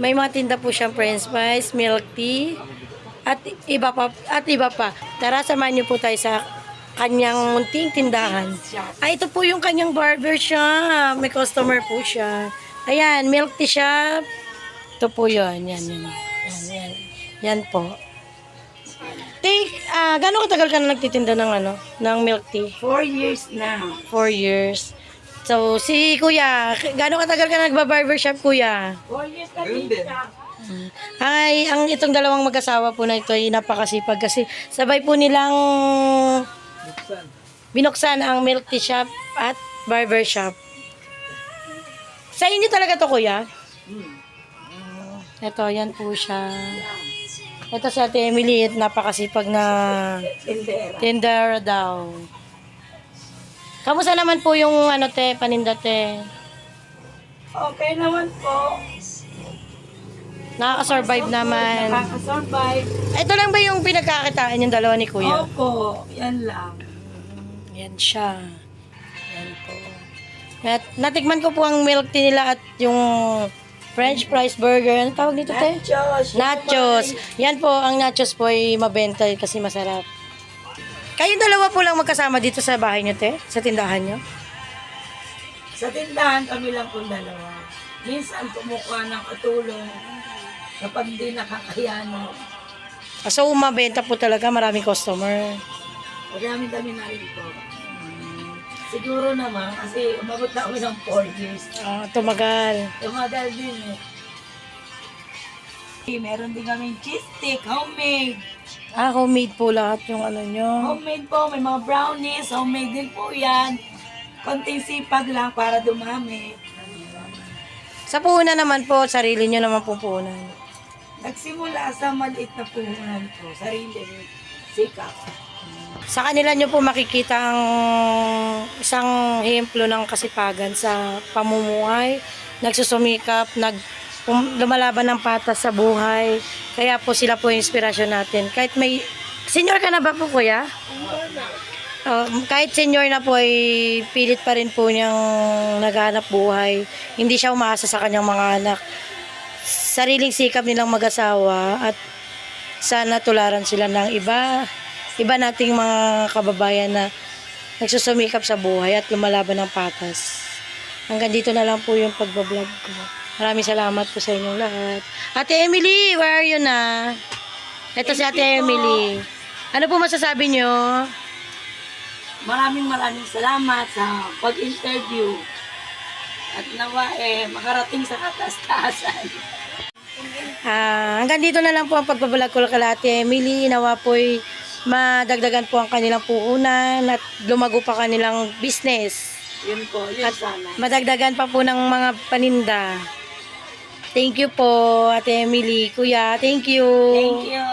May mga tinda po siyang french fries, milk tea, at iba pa. Tara, samahan niyo po tayo sa kanyang munting tindahan. Ito po yung kanyang barber shop. May customer po siya. Ayan, milk tea shop. Ito po yun. Yan po. Gano'ng katagal ka na nagtitinda ng ng milk tea? 4 years na. 4 years. So, si Kuya, gano'ng katagal ka nagba-barbershop, Kuya? 4 years na din siya. Ay, ang itong dalawang mag-asawa po na ito ay napakasipag kasi sabay po nilang binuksan ang milk tea shop at barbershop. Sa inyo talaga to, Kuya? Ito, yan po siya. Ito si Ate Emily, napakasipag na Tindera. tindera daw. Kamusta naman po yung paninda, te? Okay naman po. Nakaka-survive naman. Nakaka-survive. Ito lang ba yung pinagkakitaan yung dalawa ni Kuya? Opo, yan lang. Yan siya. Yan po. At natikman ko po ang milk tea nila at yung French fries burger. Ano tawag dito, te? Nachos. Nachos. Yan po, ang nachos po ay mabenta kasi masarap. Kayong dalawa po lang magkasama dito sa bahay nyo, te? Sa tindahan nyo? Sa tindahan kami lang po dalawa. Minsan kumukuha ng katulong kapag di nakakayanan. So, mabenta po talaga. Maraming customer. Marami-dami na rin po. Siguro naman kasi umabot na kami ng 4 years. Tumagal. Tumagal din eh. Meron din kaming cheese stick, homemade. Homemade po lahat yung nyo. Homemade po, may mga brownies, homemade din po yan. Konting sipag lang para dumami. Sa puhunan naman po, sarili nyo naman po puhunan. Nagsimula sa maliit na puhunan po, sarili sikap. Sa kanila nyo po makikita ang isang hemplo ng kasipagan sa pamumuhay. Nagsusumikap, lumalaban ng patas sa buhay. Kaya po sila po yung inspirasyon natin. Kahit may... Senior ka na ba po, Kuya? Kahit senior na po ay pilit pa rin po niyang naghanap buhay. Hindi siya umaasa sa kanyang mga anak. Sariling sikap nilang mag-asawa at sana tularan sila ng iba nating mga kababayan na nagsusumikap sa buhay at lumalaban ng patas. Hanggang dito na lang po yung pagbablog ko. Maraming salamat po sa inyong lahat. Ate Emily, where are you na? Ito si Ate Emily. Ano po masasabi nyo? Maraming salamat sa pag-interview. At nawa makarating sa kataas-taasan. Hanggang dito na lang po ang pagbablog ko kay Ate Emily. Nawa po'y madagdagan po ang kanilang puhunan at lumago pa kanilang business. Yun po, yun sana. Madagdagan pa po ng mga paninda. Thank you po, Ate Emily. Kuya, thank you. Thank you.